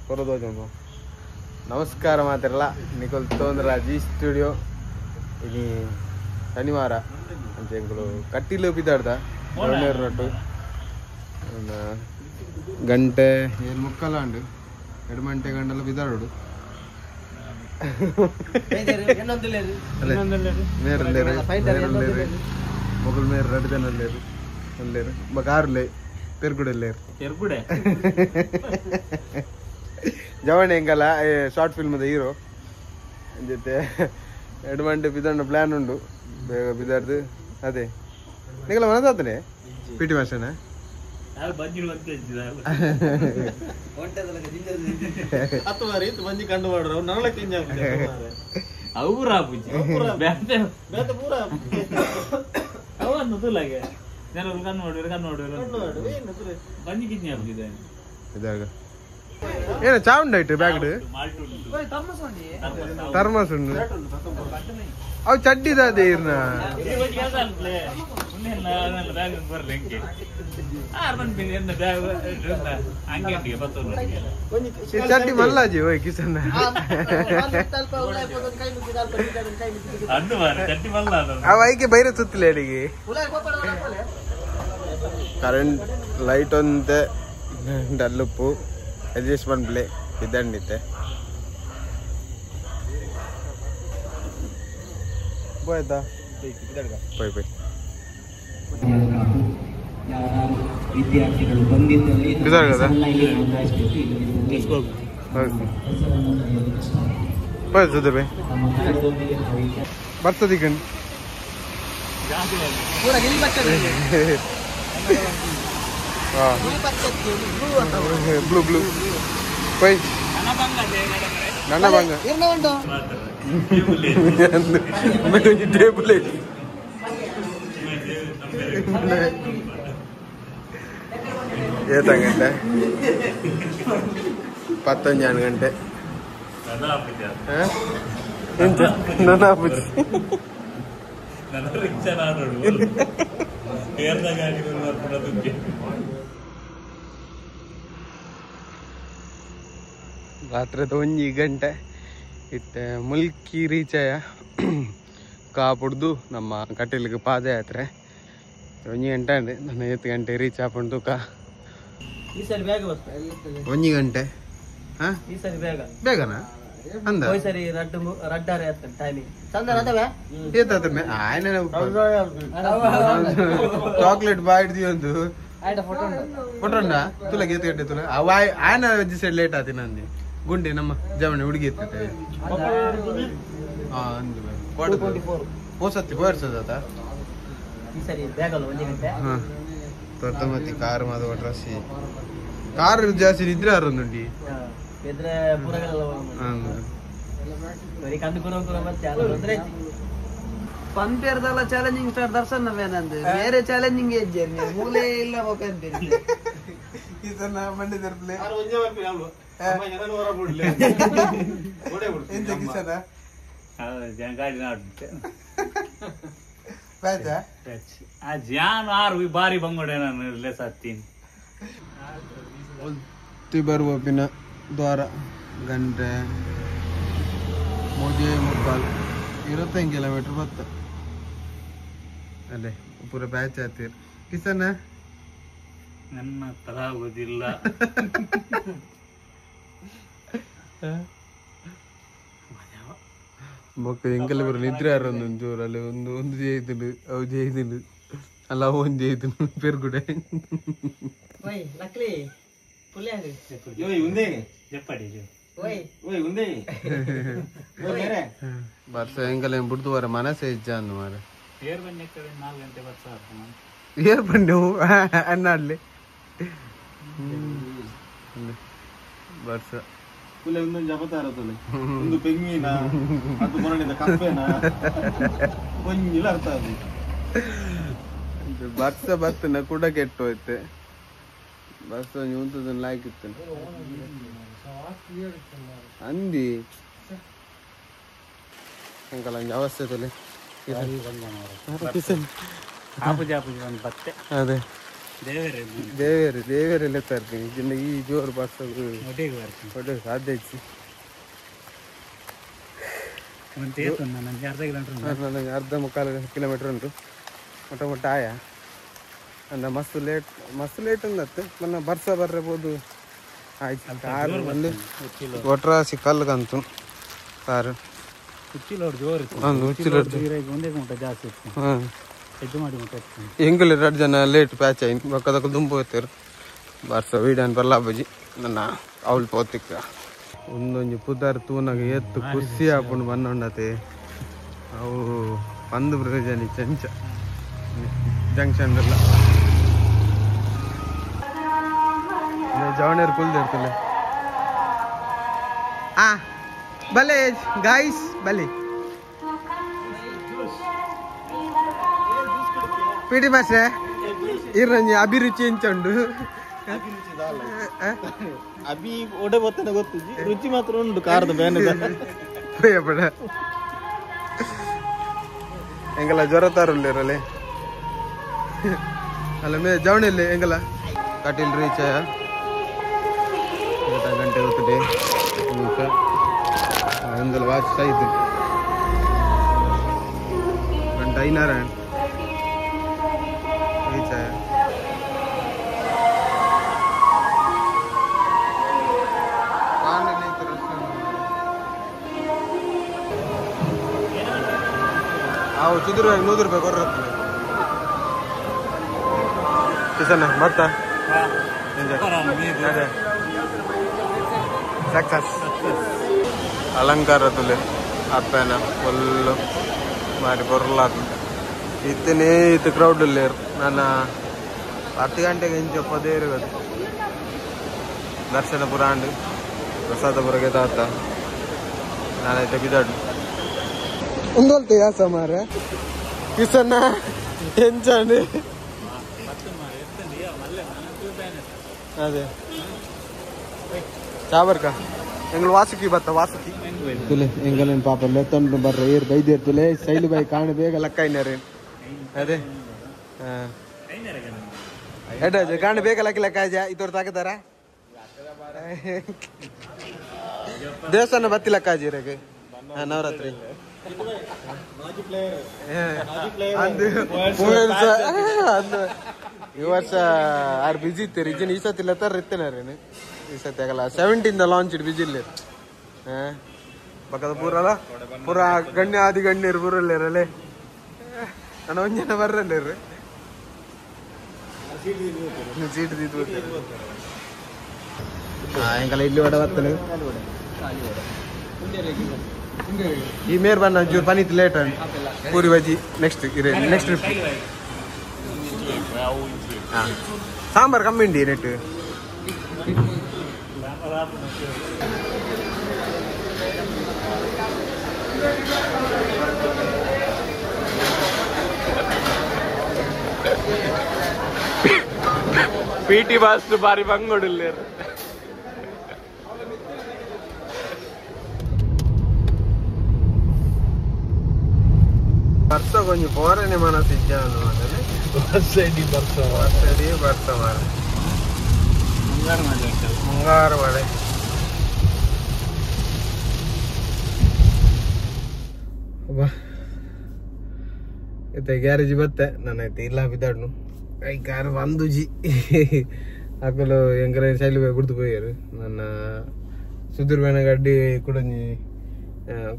ಕೊರೋದು ನಮಸ್ಕಾರ ಮಾತಿರಲ್ಲ ನಿಖಲ್ ತೋಂದ್ರಾಜಿ ಸ್ಟುಡಿಯೋ ಇಲ್ಲಿ ಶನಿವಾರ ಅಂತ ಕಟ್ಟಿಲು ಬಿದ್ದಾಡ್ದ ರೊಟ್ಟು ಗಂಟೆ 7:45 2 ಗಂಟೆಲ್ಲ ಬಿದ್ದಾಡು మొగలు మేర రెడ్డదన లేరు లేరు బగారులే పెరుగుడలే పెరుగుడే ಜವಣೆ ಹೆಂಗಲ್ಲ ಶಾರ್ಟ್ ಫಿಲ್ಮದ ಹೀರೋ ಜೊತೆ 2 ಗಂಟೆ ಬಿದ್ದಣ್ಣ ಪ್ಲಾನ್ ಉಂಡು ಬೇಗ ಬಿದ್ದಾಡ್ದು ಅದೇ ನಿಗಲ ಮನದಾತನೆ ಪಿಟಿ ಭಾಷಣ ಕಂಡು ಮಾಡ್ರು ಅವನ್ನು ತುಲಾಗೆ ಜನರು ಬಂಜಿ ಕಿಡ್ನಿ ಆಗ್ತಿದೆ ಏನ ಚಾ ಉಂಡಾಯ್ತು ಬ್ಯಾಗ್ಡ್ ಥರ್ಮಸ್ ಉಂಡು ಅವು ಚಡ್ಡಿದಾದೆ ಇರ್ನ ಚಡ್ಡಿ ಮಲ್ಲಾಜಿ ಓಯ್ ಕಿಸನ್ನ ಅವ ಐಕೆ ಬೈರ ಸುತ್ತಲೇ ಅಡಿಗೆ ಕರೆಂಟ್ ಲೈಟ್ ಒಂತೆ ಡಲ್ಲುಪ್ಪು ಅಡ್ಜಸ್ಟ್ಮೆಂಟ್ ಪ್ಲೇ ಇದ್ದಂಡಿತ್ತೆ పోయేద్దా పోయి పోయి ವಿದ್ಯಾರ್ಥಿಗಳು ಬಂದಿದ್ದಲ್ಲಿ ಬರ್ತದೆ ಕಣ್ ಬ್ಲೂ ಬ್ಲೂ పోయి ನನ್ನ ಬಂಗ ಟೇಬಲ್ ಏತ ಗಂಟೆ 11 ಗಂಟೆ ನನ್ನ ಅಪ್ಪುಜಿ ರಾತ್ರಿ 1 ಗಂಟೆ ಇತ್ತೆ ಮುಲ್ಕಿ ರೀಚ್ ಆಯ ಕಾಪುಡ್ದು ನಮ್ಮ ಕಟೀಲಿಗೆ ಪಾದಯಾತ್ರೆ 1 ಗಂಟೆ ಅಂದೆ ನನ್ನ 8 ಗಂಟೆ ರೀಚ್ ಆಪುಂಡು ಕಾ 1 ಗಂಟೆ ಬೇಗನಾ ಅಂದ ಚಾಕ್ಲೇಟ್ ಬಾಯ್ದು ಒಂದು ಫೋಟೋಂಡ ತುಲ ಗೀತೆ ಗಂಟೆ ತುಲ ಆಯ್ನ ಸೈಡ್ ಲೇಟ್ ಆತಿ ನಂದಿ ಗುಂಡಿ ನಮ್ಮ ಜವಣಿ ಹುಡುಗಿ ಇರ್ತೈತೆ ಹೋಸತ್ತಿ ಹೋರ್ಸದ ತೊರ್ತಮತ್ತಿ ಕಾರ್ ಮಾದ ಡ್ರೆಸ್ಸಿ ಕಾರ್ ಜಾಸ್ತಿ ನಿದ್ರೆ ಆರೊಂದುಂಡಿ ಪಂಪೇರ್ದಲ್ಲ ಚಾಲೆಂಜಿಂಗ್ ಸ್ಟಾರ್ ದರ್ಶನ್ ನವೇನಂದು ಬೇರೆ ಚಾಲೆಂಜಿಂಗ್ ಏಜ್ ಮೂಲೆ ಇಲ್ಲ ಹೋಗಂತೀನಿ ಮಂಡಿ ತರ್ಪ್ಲೆ ಬಾರಿ ಬಂಗೋಡೆ ನಾನು ಲೆಸತ್ತೀನಿ ಬರುವ ಪಿನ ದ್ವಾರ ಗಂಟೆ 25 ಕಿಲೋಮೀಟರ್ ಬತ್ತ ಅಲ್ಲೇ ಪೂರ ಬ್ಯಾಚ್ ಆತೀರ್ ಕಿಸನ ನನ್ನ ತರ ಆಗೋದಿಲ್ಲ ಮಕ್ಕ ಎಂಕಲ್ ಬರ ನಿದ್ರೆ ಯಾರೊಂದು ಜೋರಲ್ಲಿ ಒಂದು ಜೈದಿಲು ಅವು ಜೈದಿಲು ಅಲ್ಲ ಒಂದು ಜೈದಿಲು ಪೆರ್ಗುಡೆ ಬರ್ಸ ಎಂಕಲ್ ಏನ್ ಬಿಡ್ತು ಬರ ಮನಸ್ಸೇ ಇಜ್ಜ ಅಂದು ಮಾರ ಏರ್ ಬಂಡು ಅನ್ನಾಡ್ಲಿ ಬರ್ಸ ಒಂದು ಪೆಂಗಿನ ಅದು ಮರಣಿದ ಕಪ್ಪೆನ ಒಂಜಿಲ ಅರ್ಥ ಅದು ಬರ್ಸ ಬರ್ತನ ಕೂಡ ಕೆಟ್ಟೋಯ್ತೆ ಬರ್ಸ ಯೂಂತದನ್ನ ಲಾಯ್ಕಿತ್ತು ಅಂದಿ ಅಂಕಲ್ ಹಂಗೆ ಅವಸ್ಥೆ ತಲೆ ಆಪುಜಿ ಒಂದು ಬತ್ತೆ ಅದೇ ದೇವೇರೆಲ್ಲ ತರ್ತೀನಿ ಇದನ್ನ ಈ ಜೋರು ಬರ್ಸೋದು ಒಟ್ಟಿಗೆ ಸಾಧ್ಯ ಇತ್ತು ನನಗೆ ಅರ್ಧ ಮುಕ್ಕಾಲು ಕಿಲೋಮೀಟರ್ ಉಂಟು ಮೊಟ್ಟ ಆಯ ಅಂದ ಮಸ್ತ್ ಲೇಟ್ ಅಂದತ್ತು ಮೊನ್ನೆ ಬರ್ಸ ಬರ್ಬೋದು ಆಯ್ತು ಕಾರು ಒಂದು ಒಟ್ರಾಸಿ ಕಲ್ಗಂತು ಕಾರು ಎಂಗಲ್ 2 ಜನ ಲೇಟ್ ಪ್ಯಾಚ್ ಆಯ್ತು ಬಕ್ಕದಕ್ಕೆ ತುಂಬ ಹೋಗ್ತಾರೆ ಬರ್ಸ ವೀಡನ್ ಬರ್ಲ ಬಜ್ಜಿ ನನ್ನ ಅವಳು ಪೋತಿಕ್ಕ ಒಂದೊಂದು ಪುದಾರ್ ತೂನಾಗ ಎತ್ತು ಖುಷಿ ಹಾಕೊಂಡು ಬಂದೊಂಡತೆ ಅವು ಬಂದು ಪ್ರಯೋಜನ ಚಂಚ ಜಂಕ್ಷನ್ ಎಲ್ಲ ಜವಣೇರು ಕುಲ್ದಿರ್ತಲ್ಲ ಬಲೆ ಗಾಯ್ಸ್ ಬಲೆ ಪಿಡಿ ಮಾಸ್ಟ್ರೆ ಇರಂಜಿ ಅಭಿರುಚಿ ಎಂಚುಂಡು ಅಭಿ ಒಡೆ ಬರ್ತನೆ ಗೊತ್ತು ರುಚಿ ಮಾತ್ರ ಉಂಟು ಕಾರದ ಬೇನೆ ಪಡ ಎಂಗಲ್ಲ ಜ್ವರ ತಾರಲ್ಲಿರಲಿ ಅಲ್ಲ ಮೇ ಜವಣಿಯಲ್ಲಿ ಎಂಗಲ್ಲ ಕಟೀಲ್ ರೀಚ್ ಗಂಟೆ ಗೊತ್ತಿದೆ ಒಂದಲ್ಲ ವಾಚ್ ಆಯ್ತು ಗಂಟೆ 5 ರೀಚ್ ಅವು ಚಿದ್ರ 100 ರೂಪಾಯಿ ಕೊಡ್ರತ್ತೆ ಕಿಸನ ಮತ್ತ ಅದೇ ಸಕ್ಸಸ್ ಅಲಂಕಾರದಲ್ಲಿ ಅಪ್ಪನ ಫುಲ್ಲು ಮಾಡಿ ಬರಲಾದ ಇತ್ತನೇ ಇತ್ತು ಕ್ರೌಡಲ್ಲಿ ನನ್ನ 10 ಗಂಟೆಗೆ ಇಂಚಪ್ಪದೇ ಇರೋದು ದರ್ಶನ ಪುರಾಂಡು ಪ್ರಸಾದ ಪುರಗೆ ತಾತ ನಾನೈತೆ ಬಿದಾಡು ಒಂದೊಲ್ತೆ ಯಾ ಸಮಾರ ಕಿಸನ್ನ ಎಂಚಂಡಿ ಅದೇ ಚಾಬರ್ಕ ಎಂಗ್ಳು ವಾಸುಕಿ ಬತ್ತ ವಾಸುಕಿ ತುಲೆ ಎಂಗಲೇನ್ ಪಾಪ ಲೆತ್ತೊಂಡು ಬರ್ರ ಏರ್ ಬೈದೇರ್ ತುಲೆ ಸೈಲು ಬೈ ಕಾಣ ಬೇಗ ಲಕ್ಕೈನರೇನ್ ಅದೇ ಹೆಡ್ ಕಾಣ ಬೇಗ ಲಕ್ಕಿ ಲೆಕ್ಕಾಜ ಇತೋರ್ ತಾಕತಾರ ದೇವಸ್ಥಾನ ಬತ್ತಿ ಲೆಕ್ಕಾಜಿ ಇರಗೆ ನವರಾತ್ರಿ ಈ ವರ್ಷ ಆರು ಬಿಜಿ ಇತ್ತು ರೀಜನ್ ಈ ಸತಿ ಲೆತ್ತಾರ ಇರ್ತೇನೆ ಈ ಸತಿ ಆಗಲ್ಲ 17 ಲಾಂಚ್ ಇಟ್ಟು ಬಿಜಿ ಇಲ್ಲ ಪಕ್ಕದ ಪೂರಲ್ಲ ಪೂರ ಗಣ್ಯ ಆದಿ ಗಣ್ಯರು ಪೂರಲ್ಲಿರಲ್ಲೇ ನಾನು ಒಂಜನ ಬರ್ರಲ್ಲಿರ್ರಿ ಸೀಟ್ ತೀತು ಎಂಕಲ್ಲ ಇಲ್ಲಿ ಒಡ ಬರ್ತನೆ ಈ ಮೇರ್ ಬನ್ನ ಜೂರ್ ಪನಿತ್ ಲೇಟ್ ಪೂರಿ ಬಜ್ಜಿ ನೆಕ್ಸ್ಟ್ ನೆಕ್ಸ್ಟ್ ಟ್ರಿಪ್ ಸಾಂಬಾರ್ ಕಮ್ಮಿ ಉಂಡಿ ನೆಟ್ PT bus ಬಾರಿ ಬಂಗೋಡಿಲ್ಲ ಬರ್ಸ ಕೊಂಚ ಪೋರನೆ ಮನಸ್ಸು ಇಜ್ಜಾನು ಅದನ್ನೇ ವರ್ಷಡಿ ಬರ್ಸ ಮಾರ ಮುಂಗಾರು ಮಳೆ ಇತ್ತೆ ಗ್ಯಾರೇಜ್ ಬತ್ತೆ ನಾನೈತೆ ಇಲ್ಲ ಬಿದ್ದಾಡ್ನು ಕೈ ಕಾರು ಒಂದುಜಿ ಹಾಕಲು ಎಂಕಲ ಶೈಲಿ ಬಿಡ್ತು ಹೋಗ್ಯಾರು ನನ್ನ ಸುಧೀರ್ ಗಡ್ಡಿ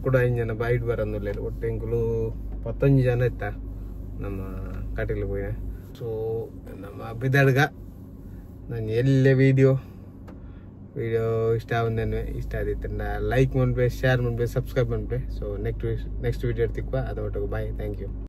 ಕೂಡ ಇಂಜನ ಬೈಟ್ ಬರಂದಿಲ್ಲ ಒಟ್ಟು ಎಂಕಲು 15 ಜನ ಇತ್ತ ನಮ್ಮ ಕಾಟಿಲ್ ಹೋಯ್ನ ಸೊ ನಮ್ಮ ಬಿದ್ದಾಡ್ಗ ನಾನು ಎಲ್ಲೇ ವಿಡಿಯೋ ಇಷ್ಟ ಆಗುಂದೇನೆ ಇಷ್ಟ ಆದಿತ್ತು ಲೈಕ್ ಮಾಡ್ಬೇ ಶೇರ್ ಮಾಡ್ಬೇ ಸಬ್ಸ್ಕ್ರೈಬ್ ಮಾಡ್ಬೇ ಸೊ ನೆಕ್ಸ್ಟ್ ವಿಡಿಯೋ ತಿಕ್ವಾ ಅದು ಒಟ್ಟಿಗೆ ಬಾಯ್ ಥ್ಯಾಂಕ್ ಯು